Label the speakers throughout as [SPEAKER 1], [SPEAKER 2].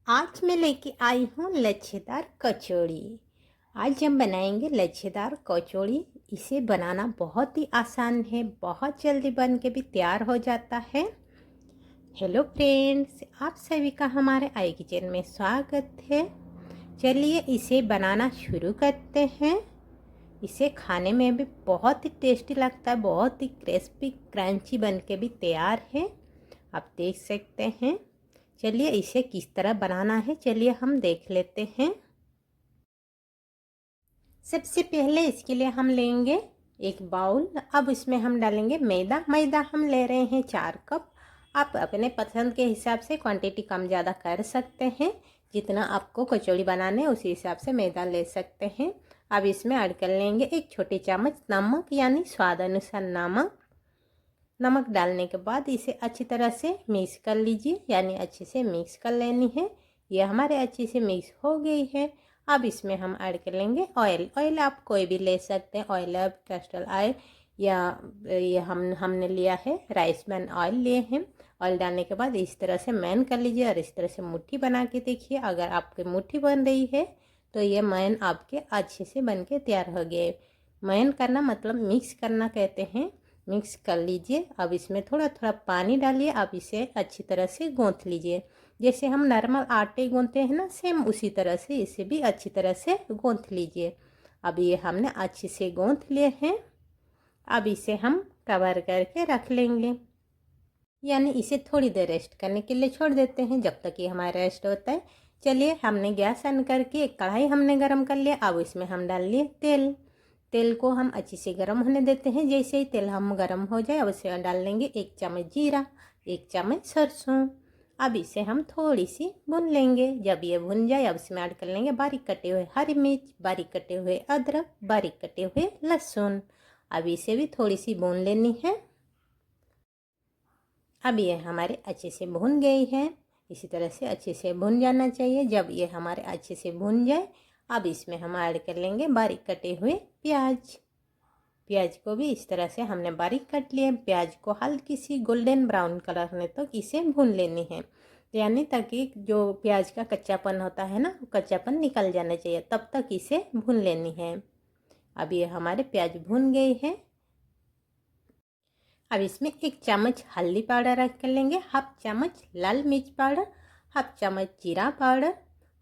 [SPEAKER 1] आज मैं लेके आई हूँ लच्छेदार कचौड़ी। आज हम बनाएंगे लच्छेदार कचौड़ी। इसे बनाना बहुत ही आसान है, बहुत जल्दी बन के भी तैयार हो जाता है। हेलो फ्रेंड्स, आप सभी का हमारे आई किचन में स्वागत है। चलिए इसे बनाना शुरू करते हैं। इसे खाने में भी बहुत ही टेस्टी लगता है, बहुत ही क्रिस्पी क्रंची बन के भी तैयार है। आप देख सकते हैं। चलिए इसे किस तरह बनाना है, चलिए हम देख लेते हैं। सबसे पहले इसके लिए हम लेंगे एक बाउल। अब इसमें हम डालेंगे मैदा। मैदा हम ले रहे हैं 4 कप। आप अपने पसंद के हिसाब से क्वांटिटी कम ज़्यादा कर सकते हैं। जितना आपको कचौड़ी बनाने है उसी हिसाब से मैदा ले सकते हैं। अब इसमें ऐड कर लेंगे 1 छोटी चम्मच नमक, यानी स्वाद अनुसार नमक। नमक डालने के बाद इसे अच्छी तरह से मिक्स कर लीजिए, यानी अच्छे से मिक्स कर लेनी है। ये हमारे अच्छे से मिक्स हो गई है। अब इसमें हम ऐड कर लेंगे ऑयल। ऑयल आप कोई भी ले सकते हैं, ऑयल अब कैस्टर ऑयल या ये हमने लिया है राइस ब्रान ऑयल लिए हैं। ऑयल डालने के बाद इस तरह से मैन कर लीजिए और इस तरह से मुट्ठी बना के देखिए। अगर आपकी मुट्ठी बन रही है तो ये मैन आपके अच्छे से बन के तैयार हो गए। मैन करना मतलब मिक्स करना कहते हैं। मिक्स कर लीजिए। अब इसमें थोड़ा थोड़ा पानी डालिए। अब इसे अच्छी तरह से गूँथ लीजिए। जैसे हम नॉर्मल आटे गूँथते हैं ना, सेम उसी तरह से इसे भी अच्छी तरह से गूँथ लीजिए। अब ये हमने अच्छे से गूँथ लिए हैं। अब इसे हम कवर करके रख लेंगे, यानी इसे थोड़ी देर रेस्ट करने के लिए छोड़ देते हैं, जब तक ये हमारा रेस्ट होता है। चलिए हमने गैस ऑन करके एक कढ़ाई हमने गरम कर लिया। अब इसमें हम डाल लिए तेल। तेल को हम अच्छे से गर्म होने देते हैं। जैसे ही तेल हम गर्म हो जाए अब इसे डाल लेंगे 1 चम्मच जीरा, 1 चम्मच सरसों। अब इसे हम थोड़ी सी भून लेंगे। जब ये भुन जाए अब इसमें ऐड कर लेंगे बारीक कटे हुए हरी मिर्च, बारीक कटे हुए अदरक, बारीक कटे हुए लहसुन। अब इसे भी थोड़ी सी भून लेनी है। अब ये हमारे अच्छे से भुन गई है। इसी तरह से अच्छे से भुन जाना चाहिए। जब ये हमारे अच्छे से भुन जाए अब इसमें हम ऐड कर लेंगे बारीक कटे हुए प्याज। प्याज को भी इस तरह से हमने बारीक कट लिया। प्याज को हल्की सी गोल्डन ब्राउन कलर होने तक इसे भून लेनी है, यानी ताकि जो प्याज का कच्चापन होता है ना, कच्चापन निकल जाना चाहिए, तब तक इसे भून लेनी है। अब ये हमारे प्याज भून गए हैं। अब इसमें 1 चम्मच हल्दी पाउडर ऐड कर लेंगे, हाफ चम्मच लाल मिर्च पाउडर, हाफ चम्मच जीरा पाउडर,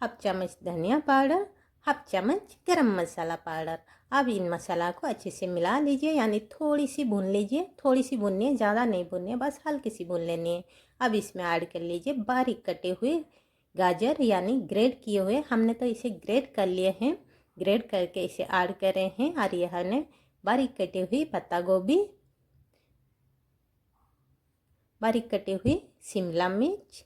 [SPEAKER 1] हाफ चम्मच धनिया पाउडर, हाफ चम्मच गरम मसाला पाउडर। अब इन मसाला को अच्छे से मिला लीजिए, यानी थोड़ी सी भून लीजिए। थोड़ी सी भूननी है, ज़्यादा नहीं भूननी है, बस हल्की सी भून लेनी है। अब इसमें ऐड कर लीजिए बारीक कटे हुए गाजर, यानी ग्रेट किए हुए। हमने तो इसे ग्रेट कर लिए हैं, ग्रेट करके इसे ऐड कर रहे हैं। और यह हमने बारीक कटी हुई पत्ता गोभी, बारीक कटी हुई शिमला मिर्च।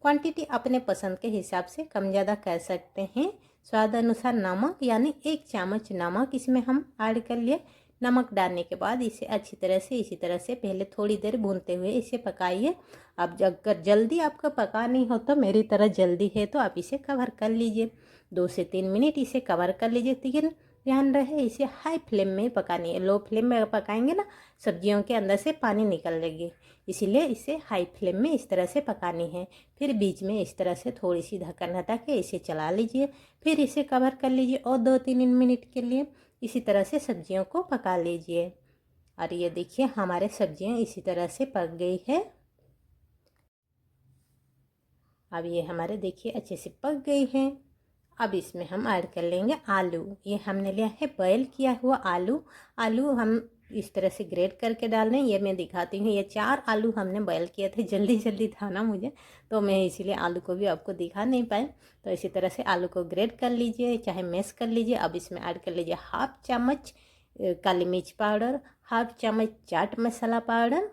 [SPEAKER 1] क्वांटिटी अपने पसंद के हिसाब से कम ज़्यादा कर सकते हैं। स्वाद अनुसार नमक, यानी 1 चम्मच नमक इसमें हम ऐड कर लिए। नमक डालने के बाद इसे अच्छी तरह से इसी तरह से पहले थोड़ी देर भूनते हुए इसे पकाइए। अब अगर जल्दी आपको पकानी हो तो, मेरी तरह जल्दी है तो आप इसे कवर कर लीजिए। 2 से 3 मिनट इसे कवर कर लीजिए, लेकिन ध्यान रहे इसे हाई फ्लेम में पकानी है। लो फ्लेम में पकाएंगे ना, सब्जियों के अंदर से पानी निकल लेगी, इसीलिए इसे हाई फ्लेम में इस तरह से पकानी है। फिर बीच में इस तरह से थोड़ी सी ढक्कन हटा के इसे चला लीजिए। फिर इसे कवर कर लीजिए और 2-3 मिनट के लिए इसी तरह से सब्जियों को पका लीजिए। और ये देखिए हमारे सब्जियां इसी तरह से पक गई है। अब ये हमारे देखिए अच्छे से पक गई हैं। अब इसमें हम ऐड कर लेंगे आलू। ये हमने लिया है बॉयल किया हुआ आलू। आलू हम इस तरह से ग्रेट करके डाल रहे हैं। ये मैं दिखाती हूँ। ये 4 आलू हमने बॉयल किए थे, जल्दी जल्दी था ना मुझे, तो मैं इसीलिए आलू को भी आपको दिखा नहीं पाए। तो इसी तरह से आलू को ग्रेट कर लीजिए, चाहे मैश कर लीजिए। अब इसमें ऐड कर लीजिए हाफ चम्मच काली मिर्च पाउडर, हाफ चम्मच चाट मसाला पाउडर,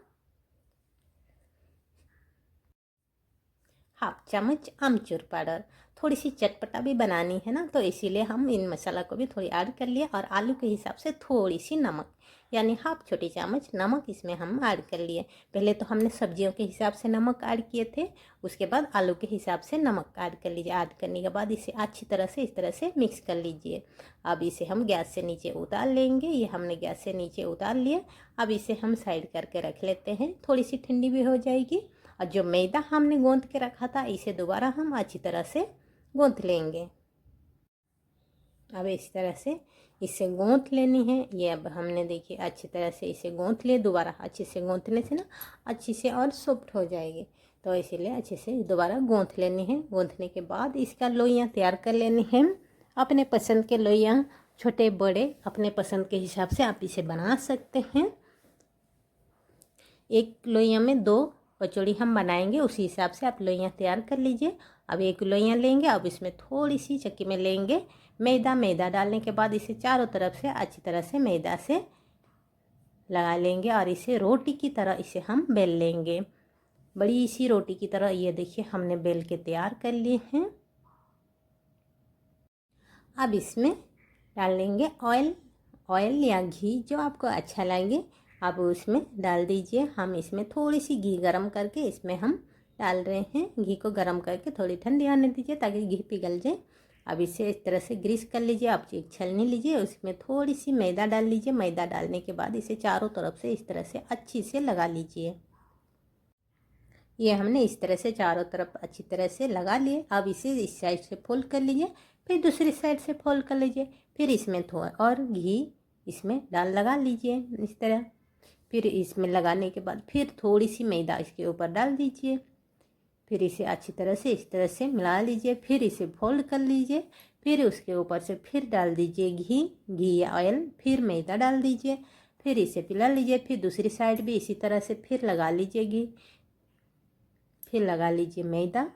[SPEAKER 1] हाफ चम्मच आमचूर पाउडर। थोड़ी सी चटपटा भी बनानी है ना, तो इसीलिए हम इन मसाला को भी थोड़ी ऐड कर लिए। और आलू के हिसाब से थोड़ी सी नमक, यानी हाफ छोटी चम्मच नमक इसमें हम ऐड कर लिए। पहले तो हमने सब्जियों के हिसाब से नमक ऐड किए थे, उसके बाद आलू के हिसाब से नमक ऐड कर लीजिए। ऐड करने के बाद इसे अच्छी तरह से इस तरह से मिक्स कर लीजिए। अब इसे हम गैस से नीचे उतार लेंगे। ये हमने गैस से नीचे उतार लिए। अब इसे हम साइड करके रख लेते हैं, थोड़ी सी ठंडी भी हो जाएगी। और जो मैदा हमने गूंथ के रखा था इसे दोबारा हम अच्छी तरह से गूंथ लेंगे। अब इस तरह से इसे गूंथ लेनी है। ये अब हमने देखिए अच्छी तरह से इसे गूंथ लिए। दोबारा अच्छे से गूंथने से ना अच्छी से और सॉफ्ट हो जाएगी, तो इसीलिए अच्छे से दोबारा गूंथ लेनी है। गूंथने के बाद इसका लोइयाँ तैयार कर लेनी है। अपने पसंद के लोइयाँ छोटे बड़े अपने पसंद के हिसाब से आप इसे बना सकते हैं। एक लोइयाँ में 2 कचौड़ी हम बनाएंगे, उसी हिसाब से आप लोइयाँ तैयार कर लीजिए। अब एक लोइयाँ लेंगे, अब इसमें थोड़ी सी चक्की में लेंगे मैदा डालने के बाद इसे चारों तरफ से अच्छी तरह से मैदा से लगा लेंगे और इसे रोटी की तरह इसे हम बेल लेंगे, बड़ी सी रोटी की तरह। ये देखिए हमने बेल के तैयार कर लिए हैं। अब इसमें डाल लेंगे ऑयल या घी, जो आपको अच्छा लगे आप उसमें डाल दीजिए। हम इसमें थोड़ी सी घी गरम करके इसमें हम डाल रहे हैं। घी को गरम करके थोड़ी ठंडी होने दीजिए ताकि घी पिघल जाए। अब इसे इस तरह से ग्रीस कर लीजिए। आप एक छलनी लीजिए, उसमें थोड़ी सी मैदा डाल लीजिए। मैदा डालने के बाद इसे चारों तरफ से इस तरह से अच्छी से लगा लीजिए। ये हमने इस तरह से चारों तरफ अच्छी तरह से लगा लिए। अब इसे इस साइड से फोल्ड कर लीजिए, फिर दूसरी साइड से फोल्ड कर लीजिए। फिर इसमें थोड़ा और घी इसमें लगा लीजिए इस तरह। फिर इसमें लगाने के बाद फिर थोड़ी सी मैदा इसके ऊपर डाल दीजिए। फिर इसे अच्छी तरह से इस तरह से मिला लीजिए। फिर इसे फोल्ड कर लीजिए। फिर उसके ऊपर से फिर डाल दीजिए घी या ऑयल। फिर मैदा डाल दीजिए। फिर इसे पिला लीजिए। फिर दूसरी साइड भी इसी तरह से फिर लगा लीजिए घी, फिर लगा लीजिए मैदा।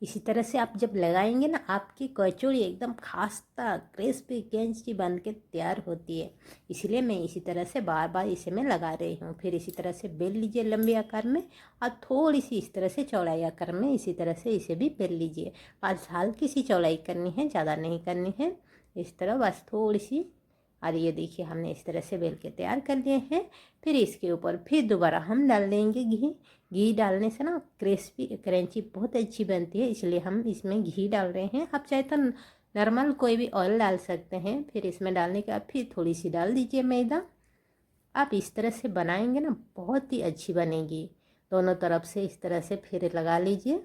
[SPEAKER 1] इसी तरह से आप जब लगाएंगे ना, आपकी कचौड़ी एकदम खास्ता क्रिस्पी क्रंची बन के तैयार होती है। इसलिए मैं इसी तरह से बार बार इसे मैं लगा रही हूँ। फिर इसी तरह से बेल लीजिए लंबे आकार में, और थोड़ी सी इस तरह से चौड़ाई आकार में इसी तरह से इसे भी बेल लीजिए। बस हल्की सी चौड़ाई करनी है, ज़्यादा नहीं करनी है। इस तरह बस थोड़ी सी। और ये देखिए हमने इस तरह से बेल के तैयार कर लिए हैं। फिर इसके ऊपर फिर दोबारा हम डाल देंगे घी डालने से ना क्रिस्पी क्रंची बहुत अच्छी बनती है, इसलिए हम इसमें घी डाल रहे हैं। आप चाहे तो नॉर्मल कोई भी ऑयल डाल सकते हैं। फिर इसमें डालने के बाद फिर थोड़ी सी डाल दीजिए मैदा। आप इस तरह से बनाएंगे ना बहुत ही अच्छी बनेगी। दोनों तरफ से इस तरह से फिर लगा लीजिए,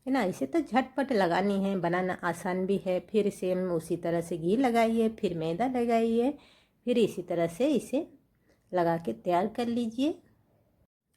[SPEAKER 1] है ना। इसे तो झटपट लगानी है, बनाना आसान भी है। फिर सेम उसी तरह से घी लगाइए, फिर मैदा लगाइए, फिर इसी तरह से इसे लगा के तैयार कर लीजिए।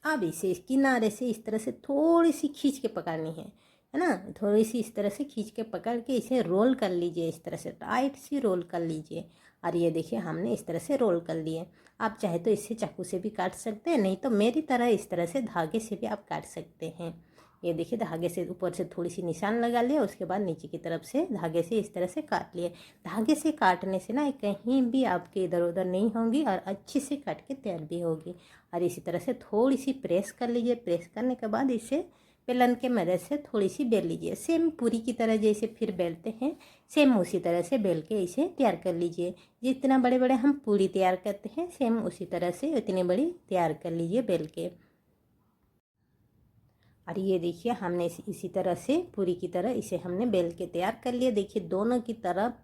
[SPEAKER 1] अब इसे इस किनारे से इस तरह से थोड़ी सी खींच के पकड़नी है ना। थोड़ी सी इस तरह से खींच के पकड़ के इसे रोल कर लीजिए। इस तरह से टाइट सी रोल कर लीजिए। और ये देखिए हमने इस तरह से रोल कर लिए। आप चाहे तो इसे चाकू से भी काट सकते हैं, नहीं तो मेरी तरह इस तरह से धागे से भी आप काट सकते हैं। ये देखिए धागे से ऊपर से थोड़ी सी निशान लगा लिए, उसके बाद नीचे की तरफ से धागे से इस तरह से काट लिए। धागे से काटने से ना कहीं भी आपके इधर उधर नहीं होंगी और अच्छी से काट के तैयार भी होगी। और इसी तरह से थोड़ी सी प्रेस कर लीजिए। प्रेस करने के बाद इसे बेलन के मदद से थोड़ी सी बेल लीजिए। सेम पूरी की तरह जैसे फिर बेलते हैं, सेम उसी तरह से बेल के इसे तैयार कर लीजिए। जितना बड़े बड़े हम पूरी तैयार करते हैं, सेम उसी तरह से उतनी बड़ी तैयार कर लीजिए बेल के। और ये देखिए हमने इसी तरह से पूरी की तरह इसे हमने बेल के तैयार कर लिया। देखिए दोनों की तरफ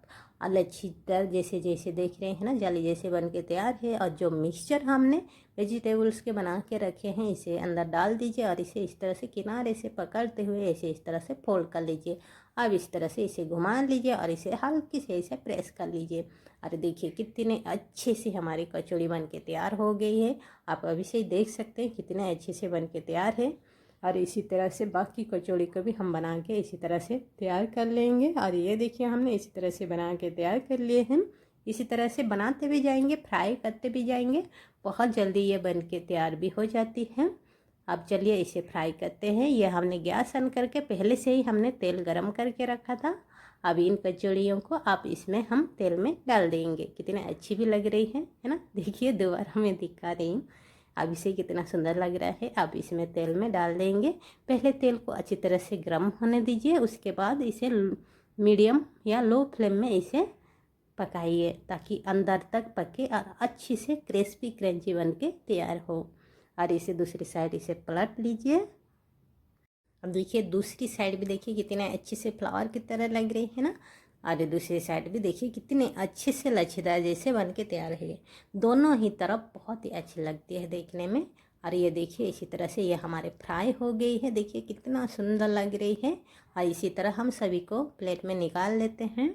[SPEAKER 1] अच्छी तरह जैसे जैसे देख रहे हैं ना, जाली जैसे बन के तैयार है। और जो मिक्सचर हमने वेजिटेबल्स के बना के रखे हैं इसे अंदर डाल दीजिए और इसे इस तरह से किनारे से पकड़ते हुए ऐसे इस तरह से फोल्ड कर लीजिए। अब इस तरह से इसे घुमा लीजिए और इसे हल्की से इसे प्रेस कर लीजिए। अरे देखिए कितने अच्छे से हमारी कचौड़ी बन के तैयार हो गई है। आप अभी से ही देख सकते हैं कितने अच्छे से बन के तैयार है। और इसी तरह से बाकी कचौड़ी को भी हम बना के इसी तरह से तैयार कर लेंगे। और ये देखिए हमने इसी तरह से बना के तैयार कर लिए हैं। इसी तरह से बनाते भी जाएंगे, फ्राई करते भी जाएंगे, बहुत जल्दी ये बन के तैयार भी हो जाती है। अब चलिए इसे फ्राई करते हैं। ये हमने गैस ऑन करके पहले से ही हमने तेल गरम करके रखा था। अब इन कचौड़ियों को आप इसमें हम तेल में डाल देंगे। कितनी अच्छी भी लग रही है ना। देखिए दोबारा मैं दिखा रही हूँ, अब इसे कितना सुंदर लग रहा है। अब इसमें तेल में डाल देंगे। पहले तेल को अच्छी तरह से गर्म होने दीजिए, उसके बाद इसे मीडियम या लो फ्लेम में इसे पकाइए ताकि अंदर तक पके और अच्छी से क्रिस्पी क्रंची बन के तैयार हो। और इसे दूसरी साइड इसे पलट लीजिए। अब देखिए दूसरी साइड भी देखिए कितने अच्छे से फ्लावर की तरह लग रही है ना। और दूसरी साइड भी देखिए कितने अच्छे से लच्छेदार जैसे बन के तैयार है। दोनों ही तरफ बहुत ही अच्छी लगती है देखने में। और ये देखिए इसी तरह से ये हमारे फ्राई हो गई है, देखिए कितना सुंदर लग रही है। और इसी तरह हम सभी को प्लेट में निकाल लेते हैं।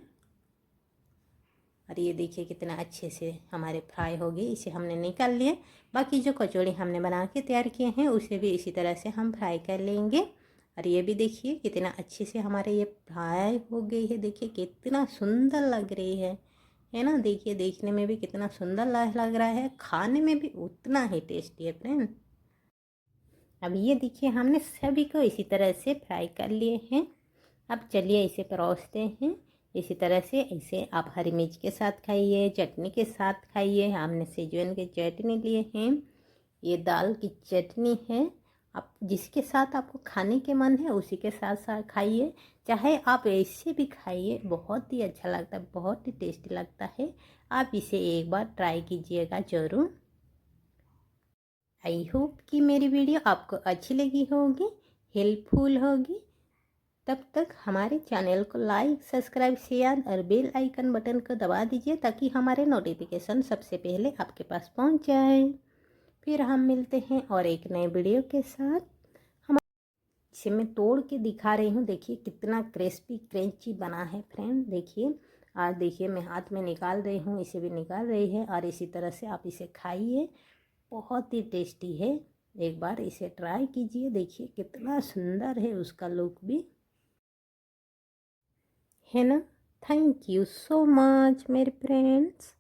[SPEAKER 1] और ये देखिए कितना अच्छे से हमारे फ्राई हो गई, इसे हमने निकाल लिए। बाकी जो कचौड़ी हमने बना के तैयार किए हैं उसे भी इसी तरह से हम फ्राई कर लेंगे। और ये भी देखिए कितना अच्छे से हमारे ये फ्राई हो गई है, देखिए कितना सुंदर लग रही है ना। देखिए देखने में भी कितना सुंदर लग रहा है, खाने में भी उतना ही टेस्टी है फ्रेंड। अब ये देखिए हमने सभी को इसी तरह से फ्राई कर लिए हैं। अब चलिए इसे परोसते हैं। इसी तरह से इसे आप हरी मिर्च के साथ खाइए, चटनी के साथ खाइए। हमने सेजवान की चटनी लिए हैं, ये दाल की चटनी है। आप जिसके साथ आपको खाने के मन है उसी के साथ साथ खाइए, चाहे आप ऐसे भी खाइए, बहुत ही अच्छा लगता है, बहुत ही टेस्टी लगता है। आप इसे एक बार ट्राई कीजिएगा ज़रूर। आई होप कि मेरी वीडियो आपको अच्छी लगी होगी, हेल्पफुल होगी। तब तक हमारे चैनल को लाइक, सब्सक्राइब, शेयर और बेल आइकन बटन को दबा दीजिए ताकि हमारे नोटिफिकेशन सबसे पहले आपके पास पहुंच जाए। फिर हम मिलते हैं और एक नए वीडियो के साथ। हम इसे मैं तोड़ के दिखा रही हूँ, देखिए कितना क्रिस्पी क्रंची बना है फ्रेंड। देखिए और देखिए मैं हाथ में निकाल रही हूँ, इसे भी निकाल रही है। और इसी तरह से आप इसे खाइए, बहुत ही टेस्टी है। एक बार इसे ट्राई कीजिए, देखिए कितना सुंदर है उसका लुक भी, है ना। थैंक यू सो मच मेरे फ्रेंड्स।